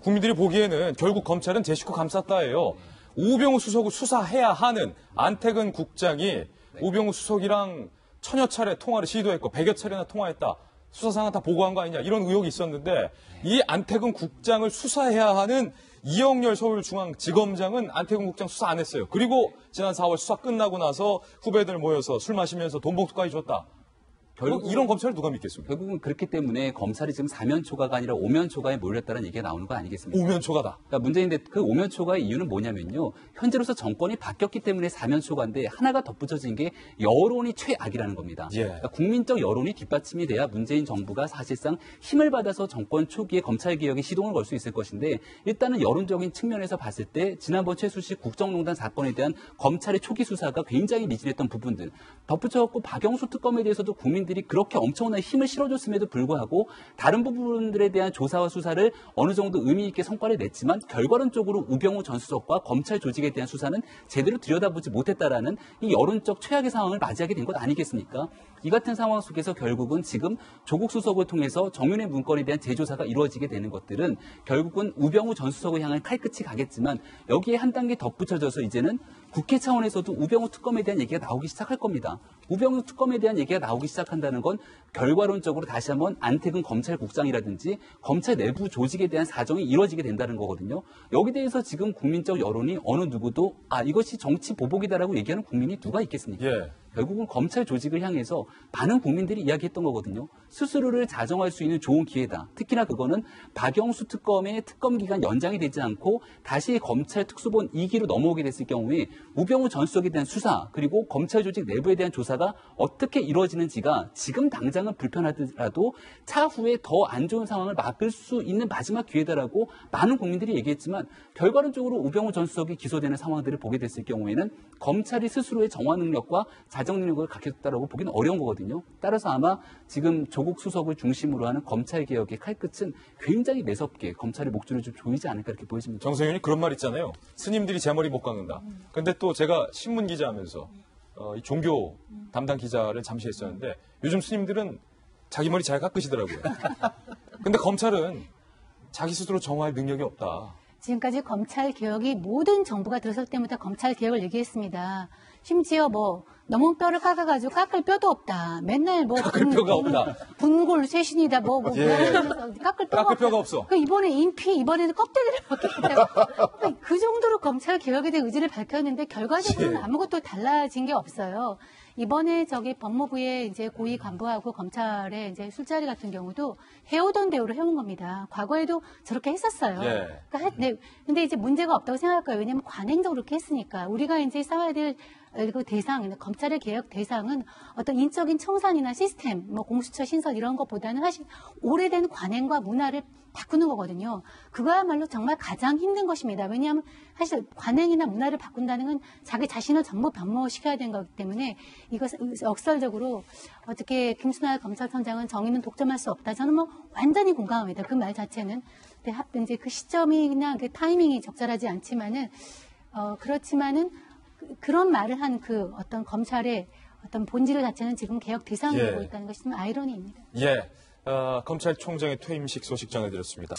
국민들이 보기에는 결국 검찰은 제 식구 감쌌다예요. 우병우 수석을 수사해야 하는 안태근 국장이 우병우 수석이랑 천여 차례 통화를 시도했고 100여 차례나 통화했다. 수사상황 다 보고한 거 아니냐 이런 의혹이 있었는데 이 안태근 국장을 수사해야 하는 이영렬 서울중앙지검장은 안태근 국장 수사 안 했어요. 그리고 지난 4월 수사 끝나고 나서 후배들 모여서 술 마시면서 돈 봉투까지 줬다. 결국 이런 검찰을 누가 믿겠습니까? 결국은 그렇기 때문에 검찰이 지금 사면초가가 아니라 오면초가에 몰렸다는 얘기가 나오는 거 아니겠습니까? 오면초가다. 그러니까 문제인데 그 오면초가의 이유는 뭐냐면요. 현재로서 정권이 바뀌었기 때문에 사면초가인데 하나가 덧붙여진 게 여론이 최악이라는 겁니다. 예. 그러니까 국민적 여론이 뒷받침이 돼야 문재인 정부가 사실상 힘을 받아서 정권 초기에 검찰개혁에 시동을 걸 수 있을 것인데 일단은 여론적인 측면에서 봤을 때 지난번 최순실 국정농단 사건에 대한 검찰의 초기 수사가 굉장히 미진했던 부분들 덧붙여갖고 박영수 특검에 대해서도 국민들이 그렇게 엄청난 힘을 실어줬음에도 불구하고 다른 부분들에 대한 조사와 수사를 어느 정도 의미 있게 성과를 냈지만 결과론적으로 우병우 전 수석과 검찰 조직에 대한 수사는 제대로 들여다보지 못했다라는 이 여론적 최악의 상황을 맞이하게 된 것 아니겠습니까? 이 같은 상황 속에서 결국은 지금 조국 수석을 통해서 정윤회 문건에 대한 재조사가 이루어지게 되는 것들은 결국은 우병우 전 수석을 향한 칼끝이 가겠지만 여기에 한 단계 덧붙여져서 이제는 국회 차원에서도 우병우 특검에 대한 얘기가 나오기 시작할 겁니다. 우병우 특검에 대한 얘기가 나오기 시작한다는 건 결과론적으로 다시 한번 안태근 검찰국장이라든지 검찰 내부 조직에 대한 사정이 이루어지게 된다는 거거든요. 여기 대해서 지금 국민적 여론이 어느 누구도 이것이 정치 보복이다라고 얘기하는 국민이 누가 있겠습니까? 예. 결국은 검찰 조직을 향해서 많은 국민들이 이야기했던 거거든요. 스스로를 자정할 수 있는 좋은 기회다. 특히나 그거는 박영수 특검의 특검 기간 연장이 되지 않고 다시 검찰 특수본 2기로 넘어오게 됐을 경우에 우병우 전 수석에 대한 수사 그리고 검찰 조직 내부에 대한 조사가 어떻게 이루어지는지가 지금 당장은 불편하더라도 차후에 더 안 좋은 상황을 막을 수 있는 마지막 기회다라고 많은 국민들이 얘기했지만 결과론적으로 우병우 전 수석이 기소되는 상황들을 보게 됐을 경우에는 검찰이 스스로의 정화 능력과 자정 능력을 갖췄다라고 보기는 어려운 거거든요. 따라서 아마 지금 조국 수석을 중심으로 하는 검찰개혁의 칼끝은 굉장히 매섭게 검찰의 목줄을 좀 조이지 않을까 이렇게 보여집니다. 정세윤이 그런 말 있잖아요. 스님들이 제 머리 못 깎는다. 근데 또 제가 신문 기자 하면서 이 종교 담당 기자를 잠시 했었는데 요즘 스님들은 자기 머리 잘 깎으시더라고요. 근데 검찰은 자기 스스로 정화할 능력이 없다. 지금까지 검찰 개혁이 모든 정부가 들어설 때부터 검찰 개혁을 얘기했습니다. 심지어 너무 뼈를 깎아가지고 깎을 뼈도 없다. 맨날 깎을 뼈가 없다. 분골 쇄신이다. 예. 깎을 뼈가 없어. 이번에 인피, 이번에는 껍데기를 벗겼다. 그 정도로 검찰 개혁에 대한 의지를 밝혔는데 결과적으로는 아무것도 달라진 게 없어요. 이번에 법무부의 이제 고위 간부하고 검찰의 이제 술자리 같은 경우도 해오던 대로 해온 겁니다. 과거에도 저렇게 했었어요. 예. 그러니까 근데 이제 문제가 없다고 생각할 거예요. 왜냐하면 관행적으로 그렇게 했으니까. 우리가 이제 싸워야 될 그 검찰의 개혁 대상은 어떤 인적인 청산이나 시스템, 공수처 신설 이런 것보다는 사실 오래된 관행과 문화를 바꾸는 거거든요. 그거야말로 정말 가장 힘든 것입니다. 왜냐하면 사실 관행이나 문화를 바꾼다는 건 자기 자신을 전부 변모시켜야 되는 거기 때문에 이것을 역설적으로 어떻게 김순환 검찰청장은 정의는 독점할 수 없다. 저는 완전히 공감합니다. 그 말 자체는. 근데 이제 그 시점이나 그 타이밍이 적절하지 않지만은 그렇지만은 그런 말을 한 그 어떤 검찰의 어떤 본질 자체는 지금 개혁 대상이 되고 있다는 것이 좀 아이러니입니다. 예. 검찰총장의 퇴임식 소식 전해드렸습니다.